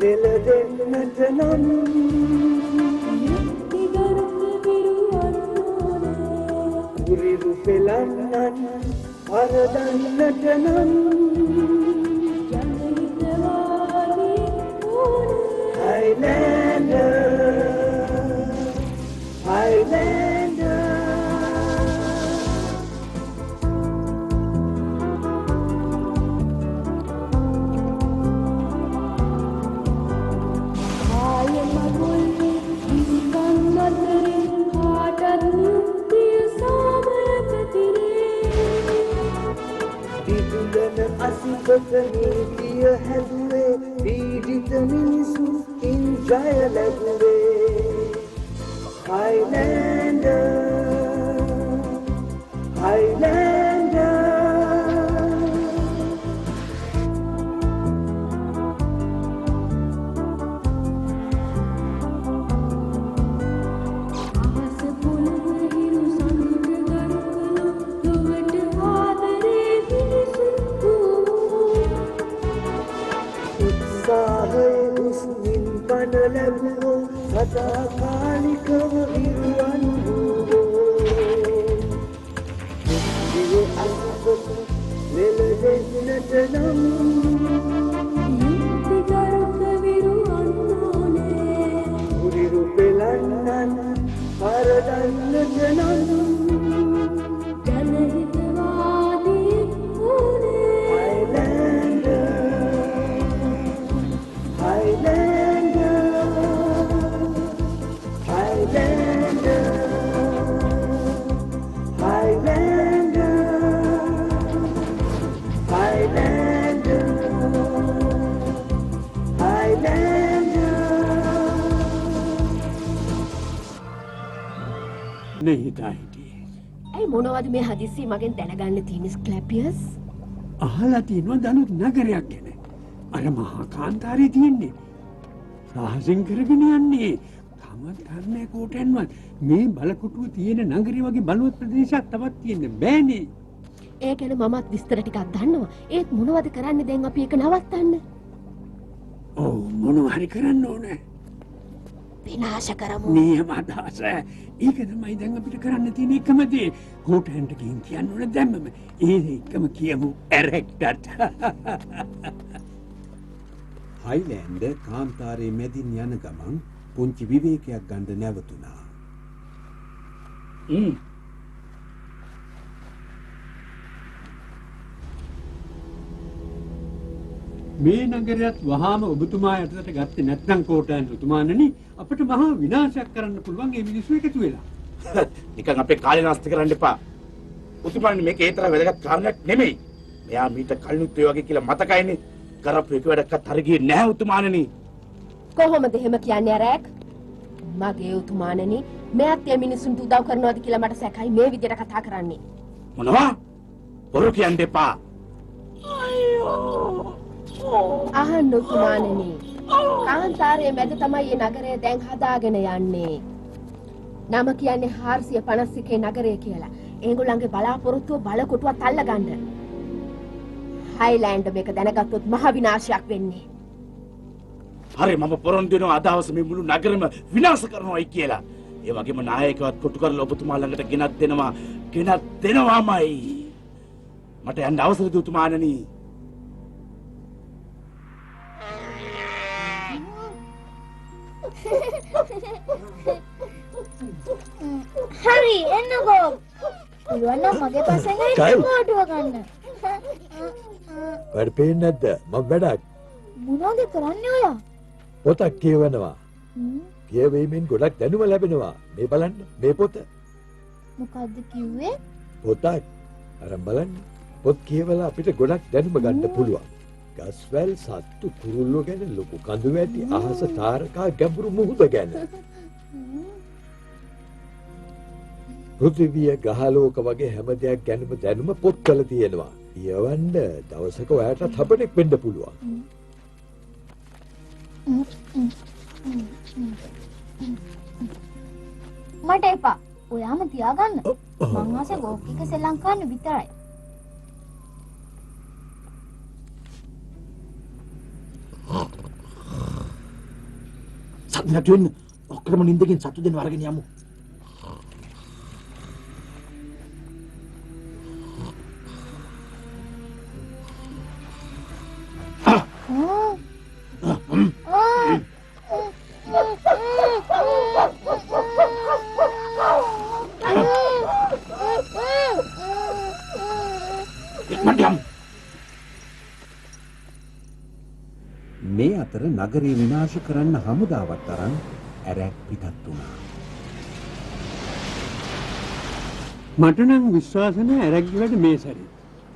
නෙල දෙන්නට නම් කුරිරු පෙලන්නන් අරදන්නට නම් Highlander, Highlander. I am a wolf, this Kangadare, Haatat Muktiya Samayapatire. Didulana asipata neetiya haduwe, Pidita minisu in jaya laguwe. Highlander, Highlander. සදාකාලිකව ඉරුවන් වූවෝ දිව අසුපත නෙල දෙන්නට නම් යුක්තිගරුක විරුවන් ඕනේ කුරිරු පෙලන්නන් පරදන්නට නම් ජනහිතවාදී ඕනේ Highlander, Highlander. ඇයි මොනවද මේ හදිස්සි මගෙන් දැනගන්න තියෙන ස්ක්ලැපියස්? අහලා තියෙනවා දනුත් නගරයක් ගැන. අර මහා කාන්තාරේ තියෙන්නේ. රහසින් කරගෙන යන්නේ. තමත් ධර්මයේ කෝටෙන්වත් මේ බලකොටුව තියෙන නගරේ වගේ බලවත් ප්‍රදේශයක් තවත් තියෙන්න බෑනේ. ඒ ගැන මමත් විස්තර ටිකක් දන්නවා. ඒත් මොනවද කරන්නේ දැන් අපි ඒක නවත්තන්න? ඔව් මොනව හරි කරන්න ඕනේ. විනාශ කරමු. නියම අදහස. ඒක තමයි දැන් අපිට කරන්න තියෙන එකම දේ. හෝටෙන්ට ගිහින් කියන්න ඕනේ දැම්මම. ඒ එකම කියමු ඇරෙක්ටර්. හයිලෑන්ඩ් කාන්තාරයේ මැදින් යන ගමන් පුංචි විවේකයක් ගන්න නැවතුණා. මේ නගරයත් වහාම ඔබතුමා යටතට ගත්තේ නැත්නම් කෝටයන් තුමාණනි අපිට මහා විනාශයක් කරන්න පුළුවන් මේ මිනිස්සු එකතු වෙලා. නිකන් අපේ කාලේ නාස්ති කරන්න එපා. උතුමාණනි මේක ඒ තරම් වැදගත් කාරණයක් නෙමෙයි. මෙයා මීට කලිනුත් ඒ වගේ කියලා මතකයිනේ. කරපු එක වැඩක්වත් හරි ගියේ නැහැ උතුමාණනි. කොහොමද එහෙම කියන්නේ රැක්? මගේ උතුමාණනි මෙයාත් මේ මිනිස්සුන්ට උදව් කරනවාද කියලා මට සැකයි මේ විදිහට කතා කරන්නේ. මොනවා? බොරු කියන්න එපා. අහන්න උතුමාණනි. කාන්තාරයේ මැද තමයි මේ නගරය දැන් හදාගෙන යන්නේ. නම කියන්නේ 451 නගරය කියලා. ඒගොල්ලන්ගේ බලාපොරොත්තුව බලකොටුවත් අල්ලගන්න. හයිලෑන්ඩ් මේක දැනගත්තොත් මහ විනාශයක් වෙන්නේ. හරි මම පොරොන්දු වෙනවා අදවස මේ මුළු නගරෙම විනාශ කරනවායි කියලා. ඒ වගේම නායකවත් කොටු කරලා ඔබතුමා ළඟට ගෙනත් දෙනවාමයි. මට යන්න අවසරද උතුමාණනි? හරි එන්නකෝ. පුළුවන් නම් මගේ පස්සෙන් ෆෝටුව ගන්න. වැඩ පේන්නේ නැද්ද? මම වැඩක්. මොනවද කරන්නේ ඔයා? පොතක් කියවනවා. කියවීමෙන් ගොඩක් දැනුම ලැබෙනවා. මේ බලන්න මේ පොත. මොකද්ද කිව්වේ? පොතක්. අරන් බලන්න. පොත් කියවලා අපිට ගොඩක් දැනුම ගන්න පුළුවන්. ගස්වැල් සත්තු කුරුල්ලෝ ගැන ලොකු කඳු වැටි අහස තාරකා ගැඹුරු මුහුද ගැන. පෘථිවිය ගහලෝක වගේ හැම දෙයක් ගැනම දැනුම පොත්වල තියෙනවා. කියවන්න දවසක ඔයාට හබනෙක් වෙන්න පුළුවන්. මට එපා. ඔයාම තියාගන්න. මං ආසේ ගෝකික ශ්‍රී ලංකාවේ විතරයි. සද්ද නැතු වෙන්න ඔක්කොම නිින්දකින් සතු දෙන්න අරගෙන යමු. මේ අතර නගරේ විනාශ කරන්න හමුදාවක් තරම් ඇරැක් පිටත් වුණා. මට නම් විශ්වාස නැහැ ඇරක් වලට මේ සැරේ.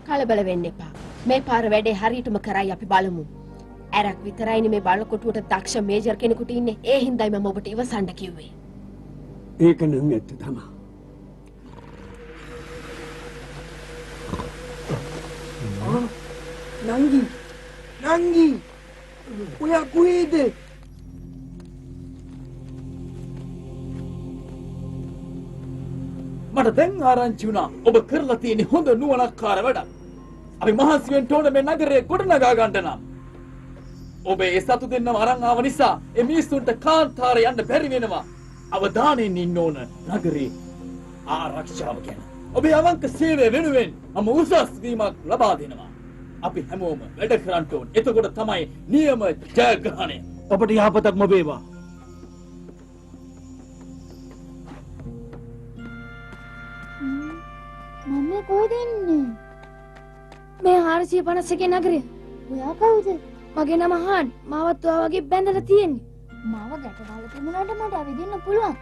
කලබල වෙන්න එපා. මේ පාර වැඩේ හරියටම කරයි අපි බලමු. ඇරක් විතරයිනේ මේ බලකොටුවට දක්ෂ මේජර් කෙනෙකුට ඉන්නේ. ඒ හින්දායි මම ඔබට ඉවසන්න කිව්වේ. ඒක නම් ඇත්ත තමයි. නංගි නංගි ඔයා කොහෙද? මට දැන් ආරංචි වුණා ඔබ කරලා තියෙන හොඳ නුවණක්කාර වැඩක්. අපි මහන්සි වෙන්න ඕනේ මේ නගරය ගොඩනගා ගන්න නම්. ඔබ ඒ සතු දෙන්නම අරන් ආව නිසා ඒ මිනිස්සුන්ට කාන්තාරේ යන්න බැරි වෙනවා. අවධානයෙන් ඉන්න ඕන නගරේ ආරක්ෂාව ගැන. ඔබේ අවංක සේවය වෙනුවෙන් මම උසස් වීමක් ලබා දෙනවා. අපි හැමෝම වැඩ කරන්න ඕන. එතකොට තමයි නියම ජයග්‍රහණය. ඔබට යහපතක්ම වේවා. මම කොහෙද ඉන්නේ? මේ 451 නගරය. ඔයා කවුද? මගේ නම හාන්. මාවත් ඔයා වගේ බැඳලා තියෙන්නේ. මාව ගැට ගහලා තිබුණාට මට ඇවිදින්න පුළුවන්.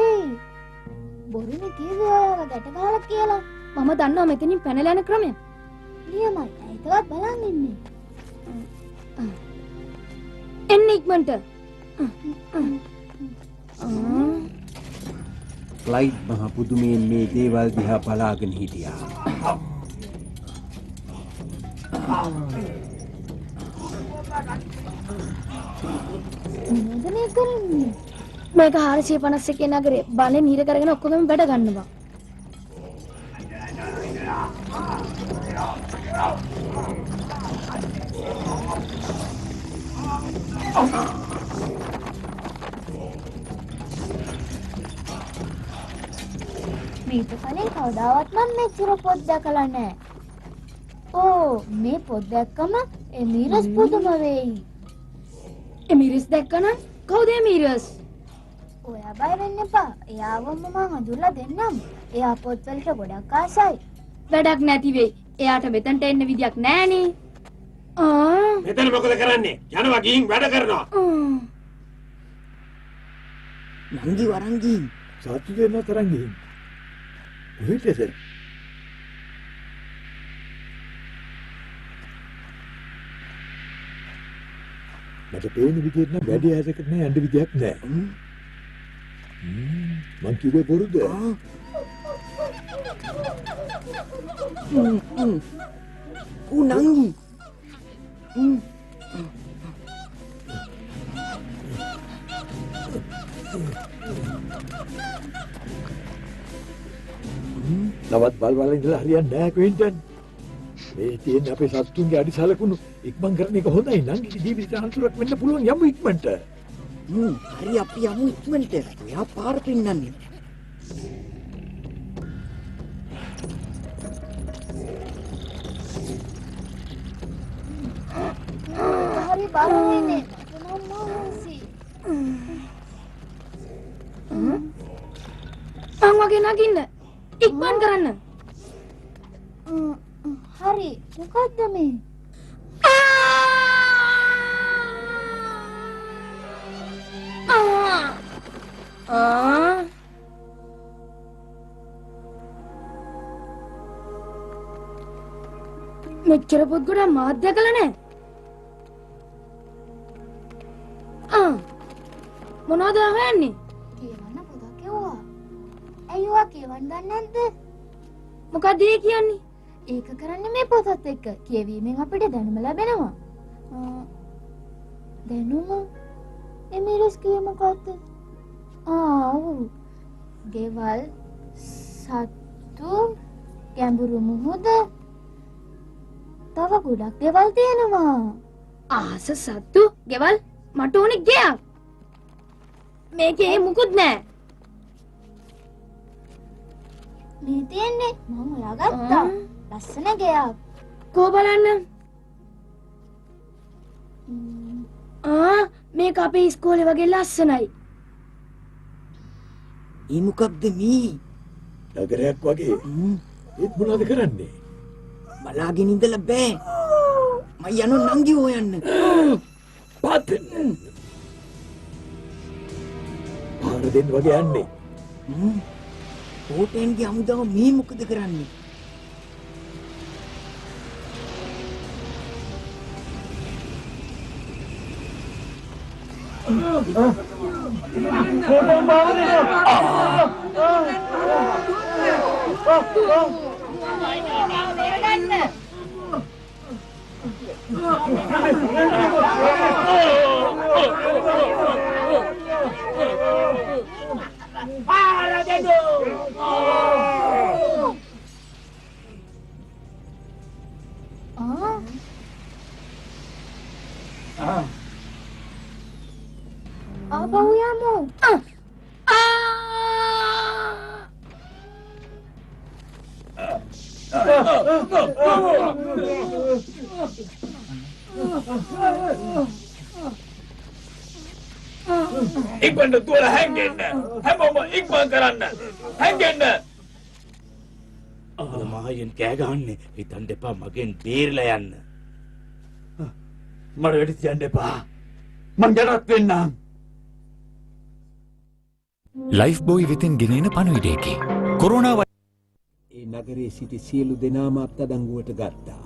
ඒයි. බොරුනේ කිව්වේ ඔයාව ගැට ගහලා කියලා. මම දන්නවා මෙතනින් පැනලා යන ක්‍රමය. නියමයි. ඒකවත් බලන් ඉන්නේ. එන්න ඉක්මනට. ක්ලයිඩ් මහ පුදුමයෙන් මේ දේවල් දිහා බලාගෙන හිටියා. මොනවද මේ කරන්නේ? මේක 451 නගරේ බලෙන් හිර කරගෙන ඔක්කොම බඩ ගන්නවා. මේක කලින් කවදාවත් මම මෙච්චර පොත් දැකලා නැහැ. ඕ මේ පොත් දැක්කම එමීරස් පුදුම වෙයි. එමීරස් දැක්කනම් කවුද එමීරස්? ඔයා බය වෙන්න එපා. එයාවම මම හඳුල්ලා දෙන්නම්. එයා පොත් වලට ගොඩක් ආසයි. වැඩක් නැති වෙයි. එයාට මෙතනට එන්න විදියක් නැහනේ. මෙතන මොකද කරන්නේ? යනවා ගිහින් වැඩ කරනවා. නංගි වරංගි සතු දෙන්න තරම් ගිහින්. කොහෙටද? මට පේන විදිහට නම් වැඩි ඈතකට නෑ යන්න විදියක් නෑ. මං කිව්වේ බොරුද? නංගි නවත් බල්වල ඉඳලා හරියන්නේ නැහැ ක්වින්ටන්. මේ තියෙන අපේ සතුන්ගේ අඩිසලකුණු ඉක්මන් කරන එක හොඳයි. නංගිගේ ජීවිතය අන්තරක් වෙන්න පුළුවන් යමු ඉක්මනට. හරි අපි යමු ඉක්මනට. ඔයා පාර පෙන්නන්නේ. හරි බාරන්නේ. මම මොහොසි. මං වගේ නගින්න. ඉක්මන් කරන්න. හරි. මොකද්ද මේ? මෙච්චර පොත් ගොඩක් මාත් දැකලා නැහැ. මොනවද හොයන්නේ? කියවන්න පොතක් කියවුවා. ඇයි ඔයා කියවන්න දන්නේ නැද්ද? මොකද ඒ කියන්නේ? ඒක කරන්නේ මේ පොතත් එක්ක. කියවීමෙන් අපිට දැනුම ලැබෙනවා. දැනුම? එමීරස් කියේ මොකද්ද? ගෙවල්, සත්තු, ගැඹුරු මුහුද. තව ගොඩක් ගෙවල් තියෙනවා. ආස සත්තු ගෙවල් මට ඕනේ ගයක්. මේකේ මුකුත් නැහැ. මේ තියෙන්නේ මම හොයාගත්තා. ලස්සන ගෙයක්. කෝ බලන්න. මේක අපේ ඉස්කෝලේ වගේ ලස්සනයි. ඒ මොකක්ද මේ? නගරයක් වගේ. ඒත් මොනවද කරන්නේ? බලාගෙන ඉඳලා බෑ. මම යනවා නංගි හොයන්න. පාතෙන්. පාර දෙන්න වගේ යන්නේ. හෝටෙන්ගේ අමුදාව මේ මොකද කරන්නේ? ආපහු යමු. ඉක්මනට දුවලා හැංගෙන්න. හැමෝම ඉක්මන් කරන්න. හැංගෙන්න. මායෙන් කෑ ගහන්නේ හිතන්න එපා මගෙන් බේරලා යන්න. මට වැඩි තියන්න එපා. මං ජරත් වෙන්නම්. ලයිෆ් බෝයි වෙතින් ගෙනෙන පණිවිඩයකි. කොරෝනා ඒ නගරයේ සිටි සියලු දෙනාම අත්අඩංගුවට ගත්තා.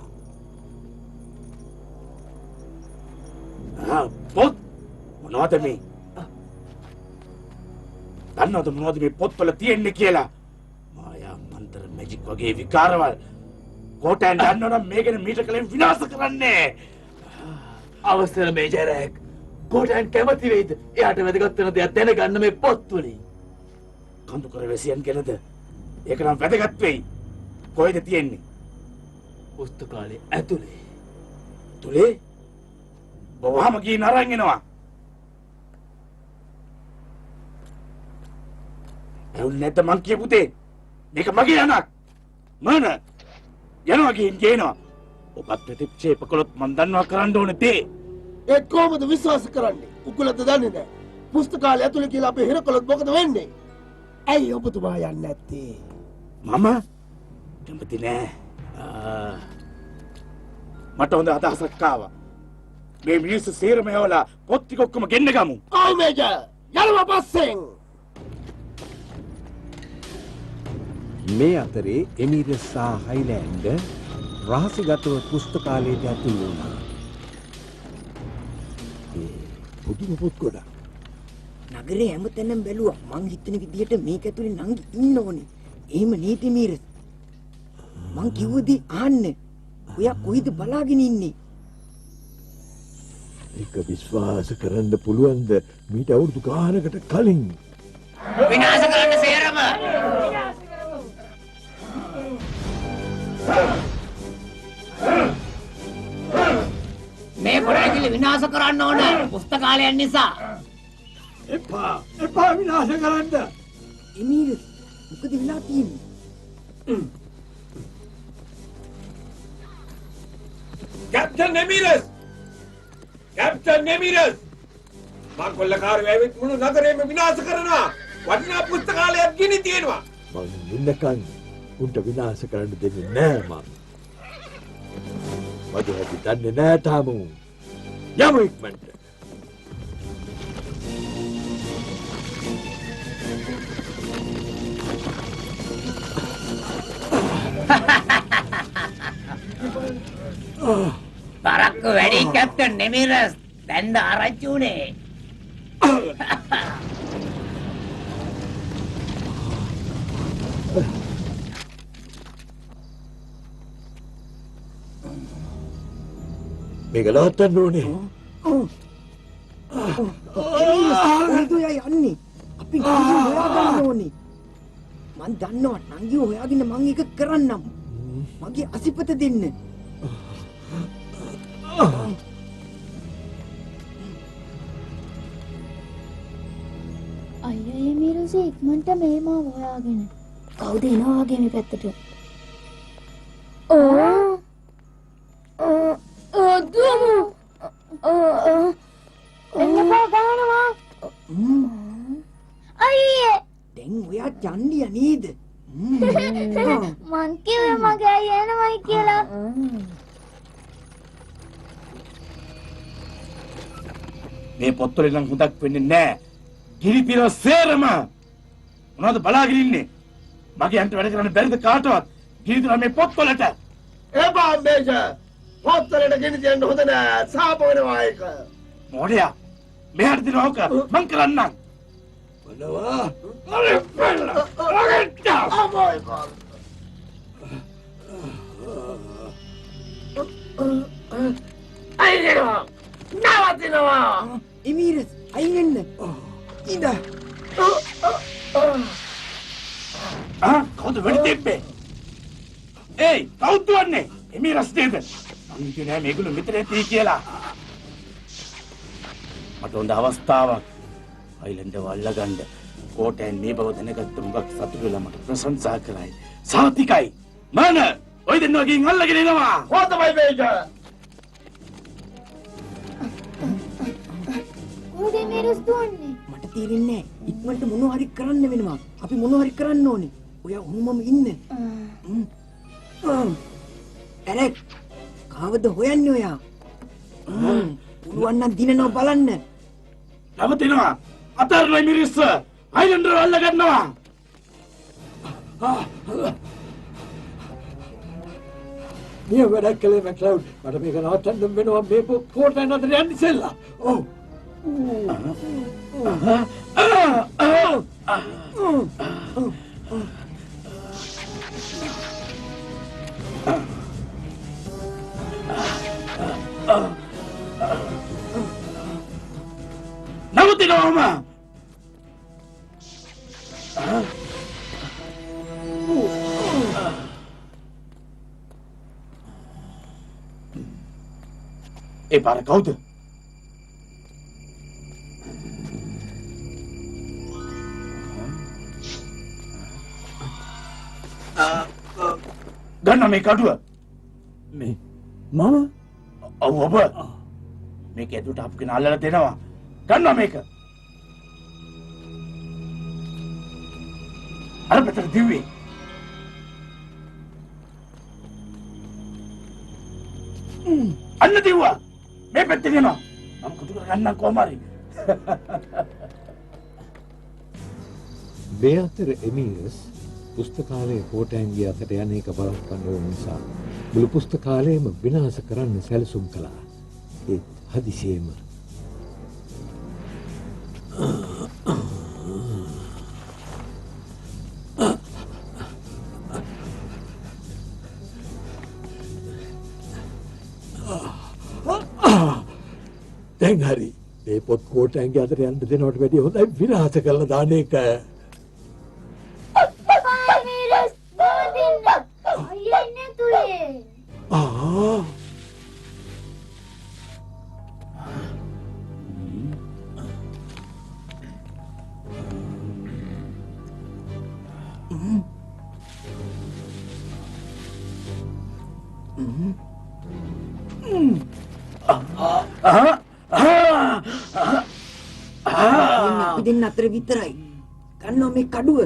පොත් මොනවද මේ? දන්නවද මොනවද මේ පොත්වල තියෙන්නේ කියලා? මායා මන්ත්‍ර මැජික් වගේ විකාරවල්. කොටෙන් දන්නවනම් මේකෙන් මීට කලින් විනාශ කරන්නේ. අවසර මේජරෙක්. කොටෙන් කැමති වෙයිද? එයාට වැදගත් වෙන දෙයක් දැනගන්න මේ පොත් වලින්. කඳුකර වැසියන් ගැනද? ඒක නම් වැදගත් වෙයි. කොහෙද තියෙන්නේ? පුස්තකාලේ ඇතුලේ. තුලේ? බොහොම ගිහින් අරන් එනවා. ඇහුන්නේ නැද්ද මං කියපු දේ? මේක මගේ යනක්. මන යනවා ගිහින් ගේනවා. ඔබත් ප්‍රතික්ෂේප කළොත් මං දන්නවා කරන්න ඕනේ දේ. ඒ කොහොමද විශ්වාස කරන්නේ? උකුලද දන්නේ නැහැ. පුස්තකාලය ඇතුලේ කියලා අපි හිර කළොත් මොකද වෙන්නේ? ඇයි ඔබතුමා යන්නේ නැත්තේ? මම කැමති නෑ. මට හොඳ අදහසක් ආවා. මේ මිනිස්සු සේරම යවලා පොත් ටික ඔක්කොම ගෙන්න ගමු. ආ මේජර් යනවා පස්සෙන්. මේ අතරේ එමිරස් සහ හයිලෑන්ඩ් රහසිගතව පුස්තකාලයට ඇතුල් වුණා. පුදුම පොත් ගොඩක්. නගරේ හැමතැනම බැලුවා. මං හිතන විදිහට මේක ඇතුලේ නංගි ඉන්න ඕනේ. එහෙම නීති මීරස්. මං කිව්වදී අහන්න. ඔයා කොයිද බලාගෙන ඉන්නේ? ඒක විශ්වාස කරන්න පුළුවන්ද මීට අවුරුදු ගානකට කලින්? විනාශ කරන්න සේරම. මේ පොරැකිලි විනාශ කරන්න ඕන පුස්තකාලයන් නිසා. එපා විනාශ කරන්න. එමීරස් මොකද වෙලා තියෙන්නේ? කැප්ටන් එමිරස්! කැප්ටන් එමිරස්! මංකොල්ලකාරයෝ ඇවිත් මුළු නගරේම විනාශ කරනවා. වටිනා පුස්තකාලයක් ගිනි තියෙනවා. මං ඉන්නකන් උන්ට විනාශ කරන්න දෙන්නේ නෑ මං. මගේ හැටි දන්නේ නෑ තාම. යමු ඉක්මනට. පරක්කු වැඩි කැප්ටන් නෙමිරස්. දැන්ද ආරච්චි උනේ. මේක නවත්තන්න ඕනේ. කොහෙද යන්නේ? අපි නංගි හොයාගන්න ඕනේ. මං දන්නවා නංගි හොයාගෙන මං එක කරන්නම්. මගේ අසිපත දෙන්න. පොලිසිය ඉක්මනට මේ මාව හොයාගෙන. කවුද එනවා වගේ මේ පැත්තට? දුවමු. එන්නපා ගහනවා. අයියේ. දැන් ඔයා චන්ඩිය නේද? මං කිව්වේ මගේ අයියා එනවයි කියලා. මේ පොත්වල නම් හොඳක් වෙන්නේ නැහැ. ගිරිපිර සේරම මොනවද බලාගෙන ඉන්නේ? මගේ අන්ට වැඩ කරන්න බැරිද කාටවත්? ගිරිපිර මේ පොත්වලට. එපා මේජර්. පොත්වලට ගෙනි තියන්න හොඳ නෑ. සාප වෙනවා ඒක. මොඩයා. මෙහෙට දිනවක මං කරන්නම්. බලවා. අरे බල්ලා. අරගෙන අමෝයි කෝ. අයියෝ. නවතිනවා. එමීරස් අයින් වෙන්න. ඉඳ. කවුද වෙඩි තිබ්බේ? ඒයි කවුද දුවන්නේ? එමීරස් නේද? මං කියන්නේ මේගොල්ලෝ මෙතන තී කියලා. මට හොඳ අවස්ථාවක්. අයිලන්ඩ් එක අල්ලගන්න. කෝටෙන් මේ බව දැනගත්ත මුගක් සතුටු වෙලා මට ප්‍රශංසා කරයි. සාතිකයි. මන ඔය දෙන්නවා ගින් අල්ලගෙන එනවා. හොඳයි මේජර්. කොහෙද මේරස් දුවන්නේ? මට තේරෙන්නේ නැහැ. ඉක්මනට මොනවා හරි කරන්න වෙනවා. අපි මොනවා හරි කරන්න ඕනේ. ඔයා උණුමම ඉන්න. ඇරෙක් කවද හොයන්නේ ඔයා? පුළුවන් නම් දිනනවා බලන්න. නවතිනවා. අතරලා මිරිස්ස. අයිලන්ඩ් එක අල්ලගන්නවා. මේ වැඩක් කළේ මැක්ලවුඩ්. මට මේක නවත්තන්න වෙනවා මේ කෝටෙන් අතර යන්න ඉස්සෙල්ලා. ඔව්. නවතිනවා. ඒ පාර කවුද? ගන්න මේ කඩුව. මේ මම ඔව් ඔබ. මේක ඇතුළට අපු කෙනා අල්ලලා දෙනවා. ගන්න මේක. අර පැත්තට දිව්වේ. අන්න දිව්වා. මේ පැත්තේ යනවා. මම කුතු කර ගන්න කොහොම හරි. මේ අතර එමීරස් පුස්තකාලයේ කෝටෑන්ගේ අතට යන එක බලපන්න ඕන නිසා මුළු පුස්තකාලයම විනාශ කරන්න සැලසුම් කළා. ඒත් හදිසියෙම දැන් හරි මේ පොත් කෝටෑන්ගේ අතට යන්න දෙනවට වැඩිය හොඳයි විනාශ කරලා දාන එක. මේරස් දුවදින්න. අයියා ඉන්නේ තුලේ. අපි දෙන්න අතර විතරයි. ගන්නවා මේ කඩුව.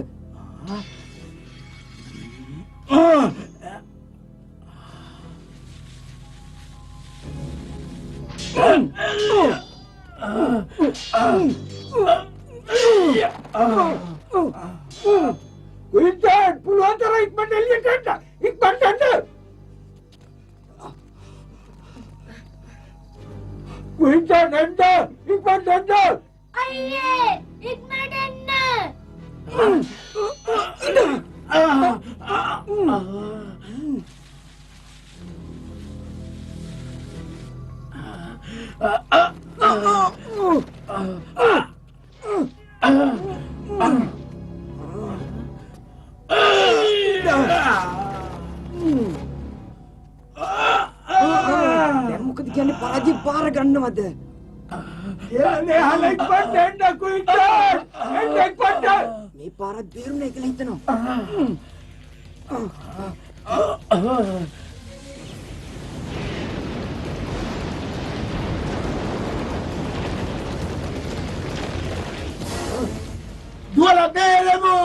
වින්ටර් පුළුවන් තරම් ඉක්මනට එළියට එන්න. ඉක්මනට එන්න. වින්ටර් එන්න. ඉක්මනට එන්න. අයියේ ඉක්මනට එන්න. දැන් මොකද කියන්නේ පරාජය පාර ගන්නවද? යන්නේ හලෙක් පොඩ්ඩ එන්න කුයින්ටර්. එන්න පොඩ්ඩ. මේ පාරක් බේරුණා කියලා හිතනවා. දුවලා බේරමු!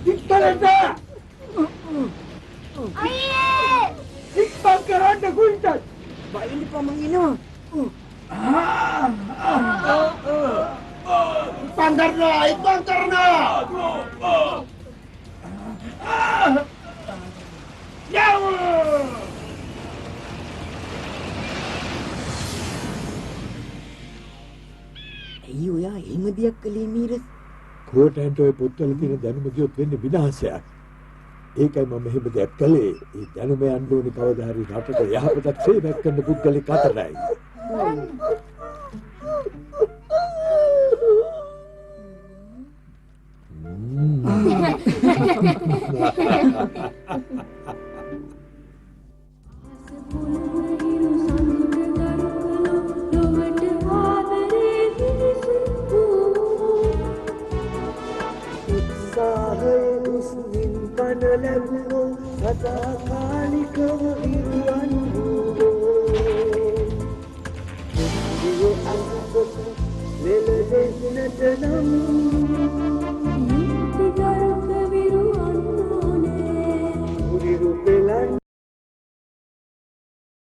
ඉක්මනට! අයියේ! ඉක්මන් කරන්න කුයිටත්! බයින් පමන් එනවා. ඉක්මන් කරනවා! ඉක්මන් කරනවා! ඇයි ඔයා එහෙම දෙයක් කළේ මීරස්? කෝටන්ට ඔය පොත්වල තියෙන දැනුම ගියොත් වෙන්නේ විනාශයක්. ඒකයි මම මෙහෙම දෙයක් කළේ. ඒ දැනුම යන්න ඕනේ කවදා හරි රටට යහපතක් සේවයක් කරන පුද්ගලෙක් අතරයි. Lele